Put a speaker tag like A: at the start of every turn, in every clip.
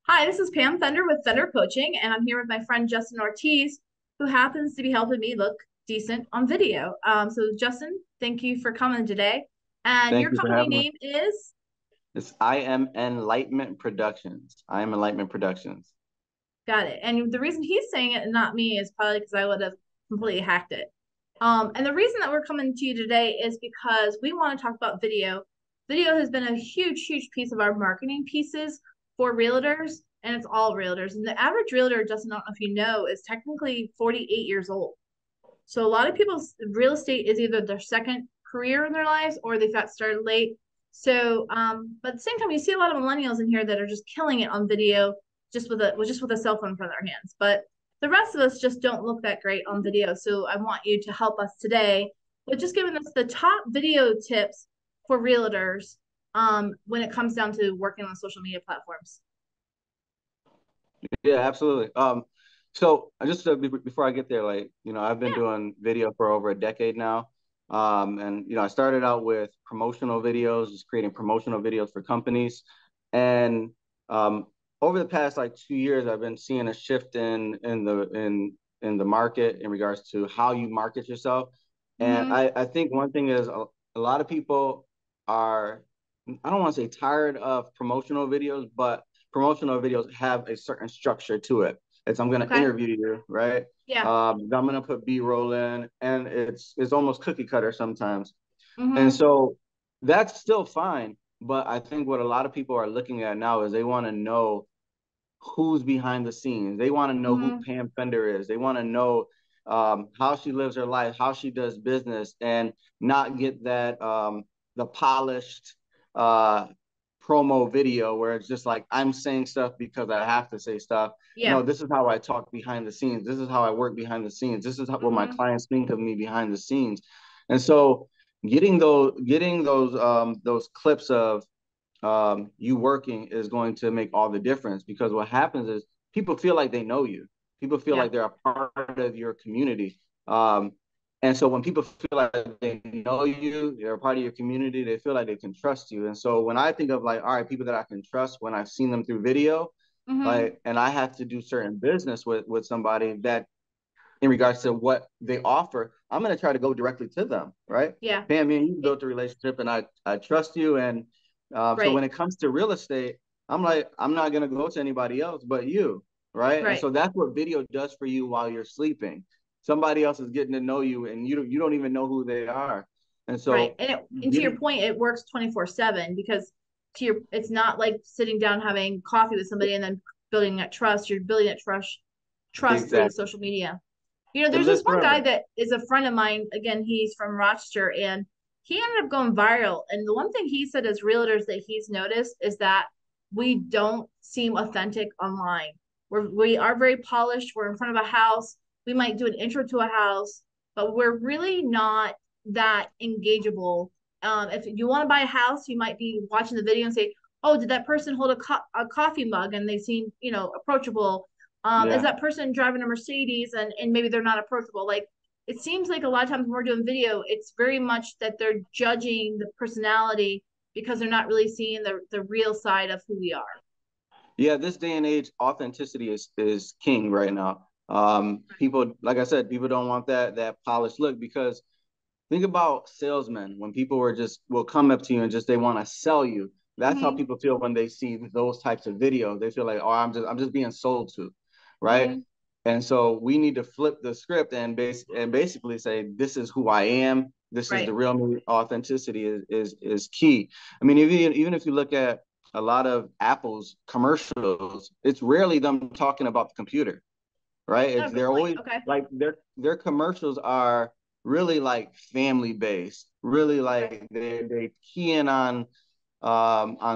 A: Hi, this is Pam Fender with Fender Coaching, and I'm here with my friend Justin Ortiz, who happens to be helping me look decent on video. So Justin, thank you for coming today. And
B: Thank
A: your
B: you for
A: company
B: having me.
A: name is,
B: It's I am Enlightenment Productions. I am Enlightenment Productions.
A: got it. And the reason he's saying it and not me is probably because I would have completely hacked it. And the reason that we're coming to you today is because we want to talk about video. Video has been a huge, huge piece of our marketing pieces for realtors, and it's all realtors. And the average realtor, Justin, I don't know if you know, is technically 48 years old. So a lot of people's real estate is either their second career in their lives or they got started late. So, but at the same time, you see a lot of millennials in here that are just killing it on video, just with a cell phone in front of their hands. But the rest of us just don't look that great on video. So I want you to help us today with just giving us the top video tips for realtors when it comes down to working on social media platforms.
B: Yeah, absolutely. So I just before I get there, I've been
A: Yeah.
B: doing video for over a decade now. And I started out with promotional videos, just creating promotional videos for companies. And um, over the past like 2 years, I've been seeing a shift in the market in regards to how you market yourself. And
A: Mm-hmm.
B: I think one thing is a lot of people are, I don't want to say tired of promotional videos, but promotional videos have a certain structure to it. It's I'm going to
A: Okay.
B: interview you, right?
A: Yeah.
B: I'm going to put B-roll in, and it's almost cookie cutter sometimes. And
A: Mm-hmm.
B: so that's still fine. But I think what a lot of people are looking at now is they want to know who's behind the scenes. They want to know who
A: Mm-hmm.
B: Pam Fender is. They want to know how she lives her life, how she does business, and not get that the polished uh, promo video where it's just like I'm saying stuff because I have to say stuff. No,
A: Yeah.
B: this is how I talk behind the scenes. This is how I work behind the scenes. This is what my
A: Mm-hmm.
B: clients think of me behind the scenes. And so getting those clips of you working is going to make all the difference because what happens is people feel like they know you. People feel
A: Yeah.
B: like they're a part of your community. And so when people feel like they know you, they're a part of your community, they feel like they can trust you. And so when I think of like, all right, people that I can trust when I've seen them through video,
A: Mm-hmm.
B: like, and I have to do certain business with somebody that in regards to what they offer, I'm going to try to go directly to them, right?
A: Yeah.
B: Pam, me and you
A: It,
B: built a relationship, and I trust you. And so when
A: right.
B: it comes to real estate, I'm like, I'm not going to go to anybody else but you, right? And
A: Right.
B: so that's what video does for you while you're sleeping. Somebody else is getting to know you, and you don't even know who they are. And
A: Right.
B: so
A: And to your
B: getting
A: point, it works 24/7 because it's not like sitting down having coffee with somebody and then building that trust. You're building that trust through the
B: exactly,
A: social media. You know,
B: it
A: there's
B: lives
A: this one guy
B: forever.
A: that is a friend of mine. Again, he's from Rochester and he ended up going viral. And the one thing he said as realtors that he's noticed is that we don't seem authentic online. We are very polished. We're in front of a house. We might do an intro to a house, but we're really not that engageable. If you want to buy a house, you might be watching the video and say, "Oh, did that person hold a coffee mug?" And they seem, approachable. Is
B: Yeah.
A: that person driving a Mercedes and maybe they're not approachable? Like it seems like a lot of times when we're doing video, it's very much that they're judging the personality because they're not really seeing the real side of who we are.
B: Yeah, this day and age, authenticity is king right now. People, like I said, people don't want that polished look because think about salesmen when people will come up to you and just they want to sell you. That's how
A: Mm-hmm.
B: people feel when they see those types of videos. They feel like, oh, I'm just being sold to, right?
A: Mm-hmm.
B: And so we need to flip the script and basically say, this is who I am. This is the
A: Right.
B: real me. Authenticity is key. I mean, even if you look at a lot of Apple's commercials, it's rarely them talking about the computer, right?
A: Oh,
B: It's
A: good
B: they're
A: point.
B: always
A: Okay.
B: like their commercials are really like family based, really
A: Okay.
B: like they key in on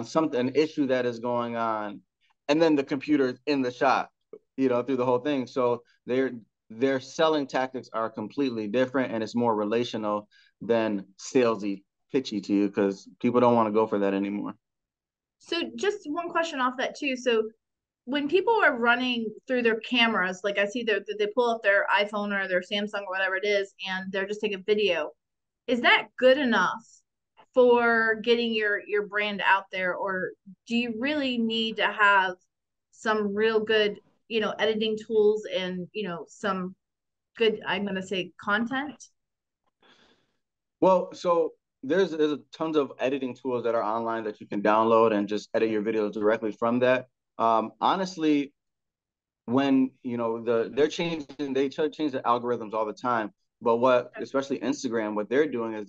B: something an issue that is going on, and then the computer is in the shot, through the whole thing. So their selling tactics are completely different, and it's more relational than salesy, pitchy to you because people don't want to go for that anymore.
A: So just one question off that too. So when people are running through their cameras, like I see they pull up their iPhone or their Samsung or whatever it is, and they're just taking video, is that good enough for getting your brand out there, or do you really need to have some real good, editing tools and, some good, I'm going to say, content?
B: Well, so there's a tons of editing tools that are online that you can download and just edit your videos directly from that. Honestly, when they're changing, they try to change the algorithms all the time. But what, especially Instagram, what they're doing is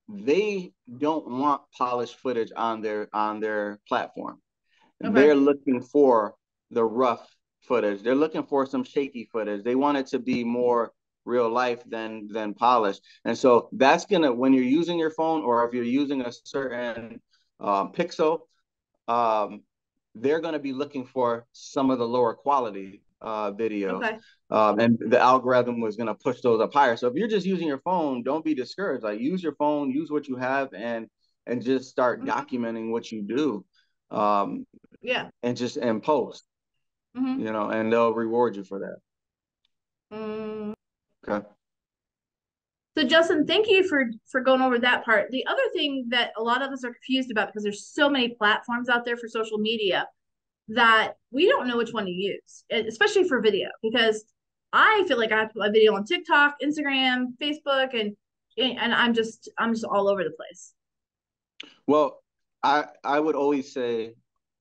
B: they don't want polished footage on their platform.
A: Okay.
B: They're looking for the rough footage. They're looking for some shaky footage. They want it to be more real life than polished. And so that's gonna, when you're using your phone or if you're using a certain pixel, um, they're going to be looking for some of the lower quality videos.
A: Okay.
B: And the algorithm was going to push those up higher. So if you're just using your phone, don't be discouraged. Like, use your phone, use what you have, and just start
A: Mhm.
B: documenting what you do, um,
A: Yeah.
B: and post.
A: Hmm.
B: And they'll reward you for that.
A: Mm.
B: Okay.
A: So Justin, thank you for going over that part. The other thing that a lot of us are confused about, because there's so many platforms out there for social media, that we don't know which one to use, especially for video, because I feel like I have to put my video on TikTok, Instagram, Facebook, and I'm just all over the place.
B: Well, I would always say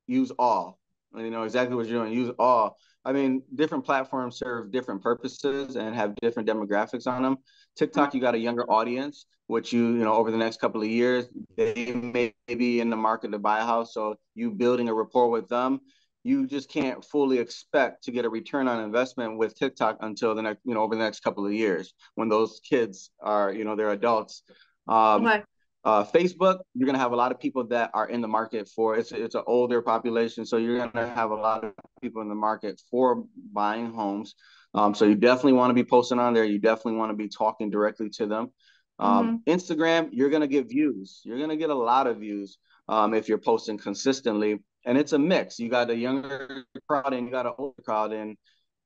B: use all. You know exactly what you're doing. Use all. I mean, different platforms serve different purposes and have different demographics on them. TikTok, you got a younger audience, which over the next couple of years, they may be in the market to buy a house. So you building a rapport with them, you just can't fully expect to get a return on investment with TikTok until the next, over the next couple of years when those kids are, they're adults. Um,
A: Okay.
B: Facebook, you're going to have a lot of people that are in the market for it's an older population, so you're going to have a lot of people in the market for buying homes. So you definitely want to be posting on there. You definitely want to be talking directly to them.
A: Hmm.
B: Instagram, you're going to get views. You're going to get a lot of views if you're posting consistently, and it's a mix. You got a younger crowd and you got an older crowd in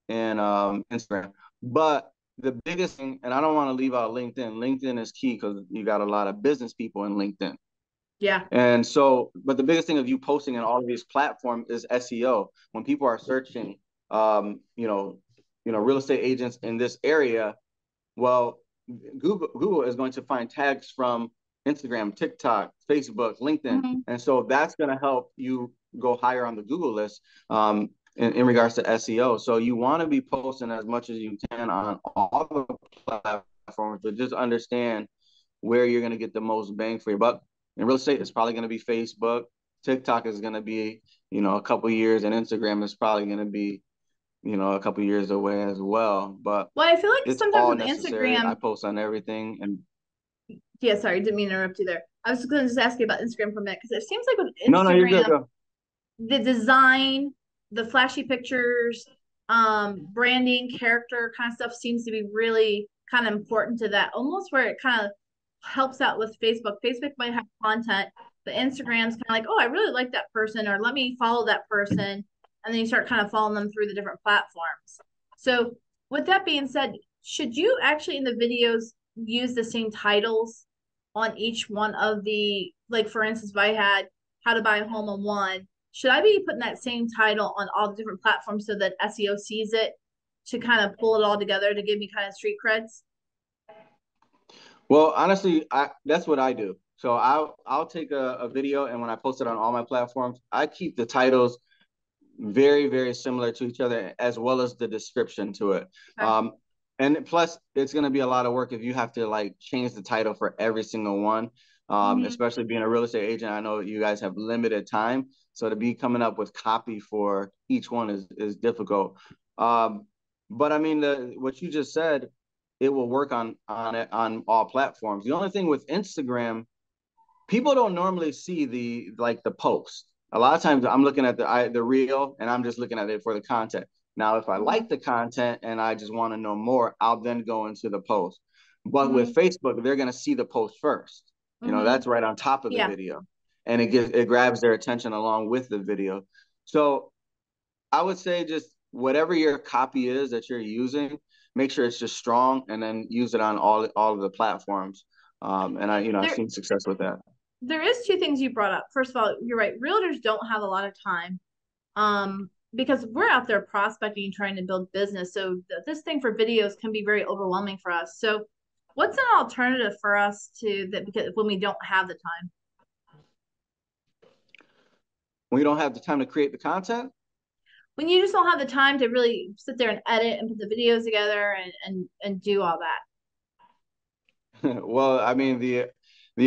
B: Instagram, but the biggest thing, and I don't want to leave out LinkedIn. LinkedIn is key because you got a lot of business people in LinkedIn.
A: Yeah.
B: And so, but the biggest thing of you posting in all of these platforms is SEO. When people are searching, real estate agents in this area, well, Google is going to find tags from Instagram, TikTok, Facebook, LinkedIn,
A: Hmm.
B: and so that's going to help you go higher on the Google list in regards to SEO. So you want to be posting as much as you can on all the platforms, but just understand where you're going to get the most bang for your buck. In real estate, it's probably going to be Facebook. TikTok is going to be, a couple years, and Instagram is probably going to be, a couple years away as well. But
A: Well, I feel like
B: it's
A: sometimes
B: all
A: with
B: necessary. I
A: Instagram,
B: post on everything, and
A: yeah, sorry, didn't mean to interrupt you there. I was going to just ask you about Instagram for a minute, because it seems like with
B: no, you're good.
A: Instagram,
B: Go.
A: the design, the flashy pictures, branding, character kind of stuff seems to be really kind of important to that, almost where it kind of helps out with Facebook. Facebook might have content, but Instagram's kind of like, oh, I really like that person, or let me follow that person. And then you start kind of following them through the different platforms. So, with that being said, should you actually in the videos use the same titles on each one of the, like, for instance, if I had how to buy a home on one, should I be putting that same title on all the different platforms so that SEO sees it to kind of pull it all together to give me kind of street creds?
B: Well, honestly, that's what I do. So I'll take a video, and when I post it on all my platforms, I keep the titles very, very similar to each other, as well as the description to it.
A: Okay.
B: And plus, it's going to be a lot of work if you have to like change the title for every single one.
A: Mm-hmm.
B: Especially being a real estate agent, I know you guys have limited time, so to be coming up with copy for each one is difficult. Um, but I mean, what you just said, it will work on all platforms. The only thing with Instagram, people don't normally see the post. A lot of times I'm looking at the reel and I'm just looking at it for the content. Now, if I
A: Mm-hmm.
B: like the content and I just want to know more, I'll then go into the post. But
A: Mm-hmm.
B: with Facebook, they're going to see the post first.
A: Mm-hmm.
B: That's right on top of the
A: Yeah.
B: video, and it grabs their attention along with the video. So I would say just whatever your copy is that you're using, make sure it's just strong, and then use it on all of the platforms. And I've
A: There
B: seen success with that.
A: there is two things you brought up. First of all, you're right. Realtors don't have a lot of time. because we're out there prospecting and trying to build business. So this thing for videos can be very overwhelming for us. So what's an alternative for us to that because when we don't have the time?
B: We don't have the time to create the content.
A: When you just don't have the time to really sit there and edit and put the videos together and do all that.
B: Well, I mean, the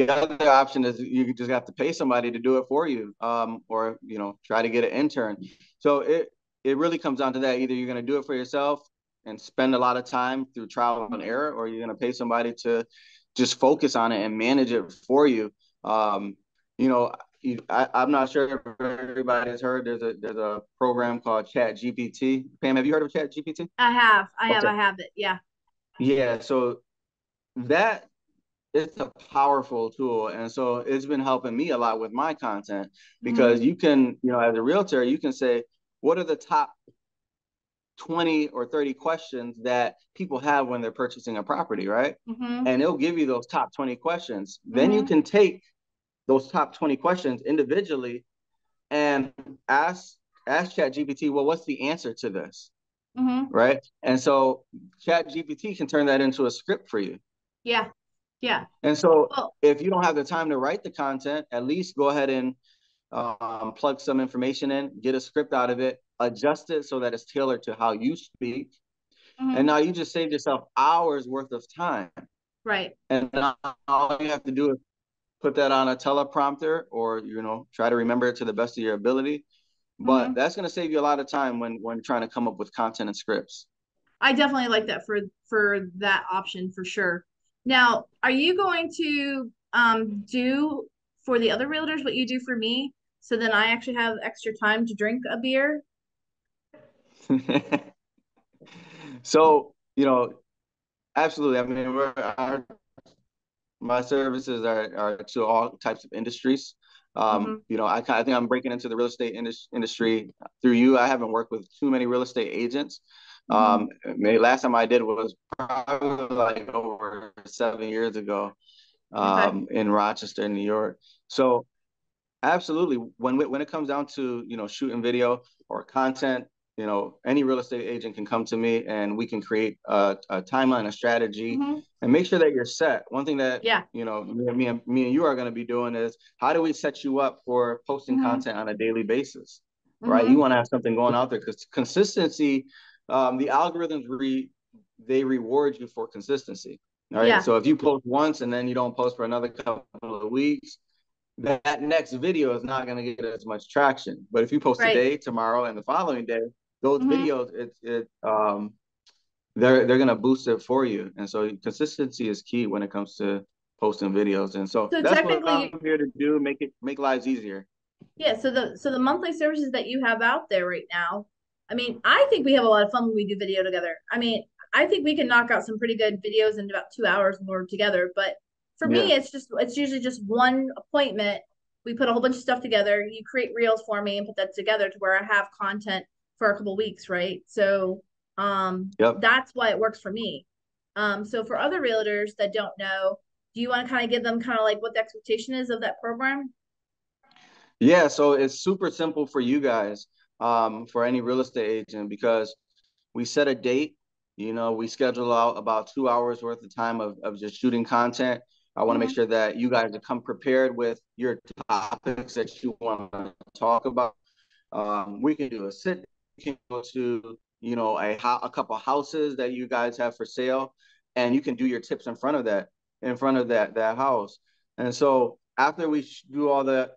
B: other option is you just have to pay somebody to do it for you, or try to get an intern. So it really comes down to that. Either you're going to do it for yourself and spend a lot of time through trial and
A: Mhm.
B: error, or you're going to pay somebody to just focus on it and manage it for you. You know, I'm not sure if everybody has heard. There's a program called Chat GPT. Pam, have you heard of Chat GPT?
A: I have it. Yeah.
B: Yeah. So that it's a powerful tool, and so it's been helping me a lot with my content because
A: Hmm.
B: you can, as a realtor, you can say, what are the top 20 or 30 questions that people have when they're purchasing a property, right?
A: Hmm.
B: And it'll give you those top 20 questions. Then you
A: Hmm.
B: can take those top 20 questions individually and ask ChatGPT, well, what's the answer to this?
A: Hmm.
B: Right. And so ChatGPT can turn that into a script for you.
A: Yeah. Yeah.
B: And so
A: Well,
B: if you don't have the time to write the content, at least go ahead and plug some information in, get a script out of it, adjust it so that it's tailored to how you speak. And
A: mhm.
B: now you just saved yourself hours worth of time.
A: Right.
B: And now all you have to do is put that on a teleprompter or, try to remember it to the best of your ability. But
A: Hmm.
B: that's going to save you a lot of time when trying to come up with content and scripts.
A: I definitely like that for that option for sure. Now, are you going to do for the other realtors what you do for me? So then I actually have extra time to drink a beer?
B: So, absolutely. I mean, my services are to all types of industries.
A: Hmm.
B: I think I'm breaking into the real estate industry through you. I haven't worked with too many real estate agents.
A: Hmm.
B: Maybe last time I did was probably like over 7 years ago,
A: Okay.
B: in Rochester, New York. So absolutely. When it comes down to, shooting video or content, any real estate agent can come to me and we can create a timeline, a strategy,
A: Hmm.
B: and make sure that you're set. One thing that,
A: Yeah.
B: me and you are going to be doing is how do we set you up for posting
A: Hmm.
B: content on a daily basis, right? You
A: Hmm.
B: want to have something going out there because consistency, the algorithms they reward you for consistency. All right.
A: Yeah.
B: So if you post once and then you don't post for another couple of weeks, that next video is not going to get as much traction. But if you post
A: Right.
B: today, tomorrow, and the following day, those
A: Hmm.
B: videos, they're going to boost it for you. And so consistency is key when it comes to posting videos. And so
A: So
B: that's what I'm
A: technically,
B: here to do, make lives easier.
A: yeah, so the monthly services that you have out there right now, I mean, I think we have a lot of fun when we do video together. I mean, I think we can knock out some pretty good videos in about 2 hours when we're together. But for
B: Yeah.
A: me, it's usually just one appointment. We put a whole bunch of stuff together. You create reels for me and put that together to where I have content for a couple weeks, right? So
B: Yep.
A: that's why it works for me. So for other realtors that don't know, do you want to kind of give them kind of like what the expectation is of that program?
B: Yeah. So it's super simple for you guys, for any real estate agent, because we set a date. We schedule out about 2 hours worth of time of just shooting content. I want to make
A: Mm-hmm.
B: sure that you guys come prepared with your topics that you want to talk about. We can do a sit. We can go to a couple houses that you guys have for sale, and you can do your tips in front of that house. And so after we do all the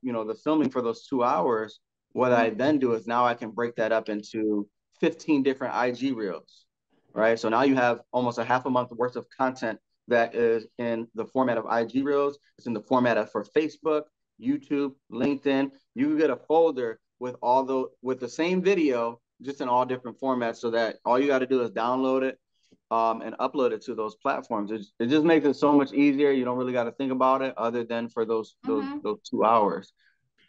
B: filming for those 2 hours, what I
A: Mm-hmm.
B: then do is now I can break that up into 15 different IG reels, right? So now you have almost a half a month worth of content that is in the format of IG reels. It's in the format of for Facebook, YouTube, LinkedIn. You get a folder with the same video, just in all different formats, so that all you got to do is download it, and upload it to those platforms. It just makes it so much easier. You don't really got to think about it other than for those those
A: Mm-hmm.
B: those 2 hours.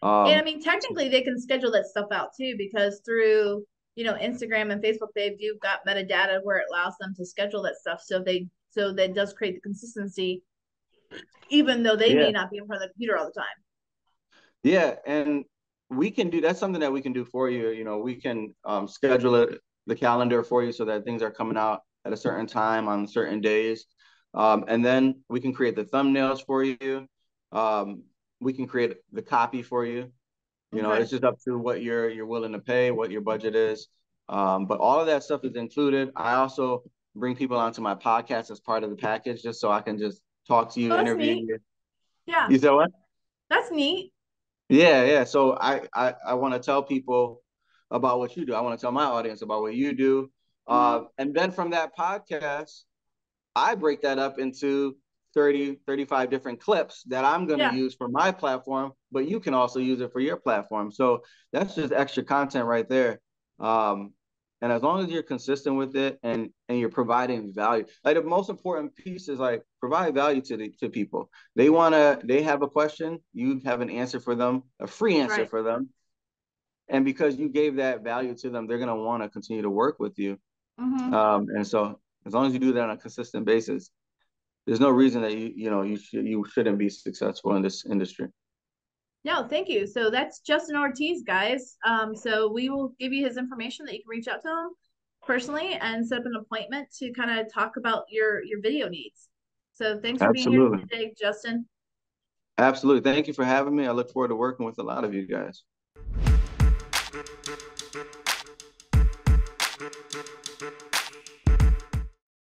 A: And I
B: Um,
A: mean, technically, they can schedule that stuff out too, because through Instagram and Facebook, they do got metadata where it allows them to schedule that stuff. So that does create the consistency, even though they may
B: yeah,
A: not be in front of the computer all the time.
B: yeah, and we can do that's something that we can do for you. You know, we can schedule it the calendar for you so that things are coming out at a certain time on certain days. And then we can create the thumbnails for you. Um, we can create the copy for you. You know,
A: Okay.
B: it's just up to what you're willing to pay, what your budget is. But all of that stuff is included. I also bring people onto my podcast as part of the package, just so I can just talk to you,
A: Oh, that's
B: interview
A: neat.
B: you.
A: Yeah,
B: You said what?
A: that's neat.
B: Yeah, yeah. So I want to tell people about what you do. I want to tell my audience about what you do.
A: Hmm.
B: And then from that podcast, I break that up into 30, 35 different clips that I'm going to
A: Yeah,
B: use for my platform, but you can also use it for your platform. So that's just extra content right there. Um, and as long as you're consistent with it and you're providing value, like the most important piece is like provide value to people. They have a question, you have an answer for them, a free answer
A: right.
B: for them. And because you gave that value to them, they're going to want to continue to work with you.
A: Hmm.
B: And so as long as you do that on a consistent basis, there's no reason that you shouldn't be successful in this industry.
A: No, thank you. So that's Justin Ortiz, guys. So we will give you his information that you can reach out to him personally and set up an appointment to kind of talk about your video needs. So thanks for being here
B: Absolutely.
A: today, Justin.
B: Absolutely. Thank you for having me. I look forward to working with a lot of you guys.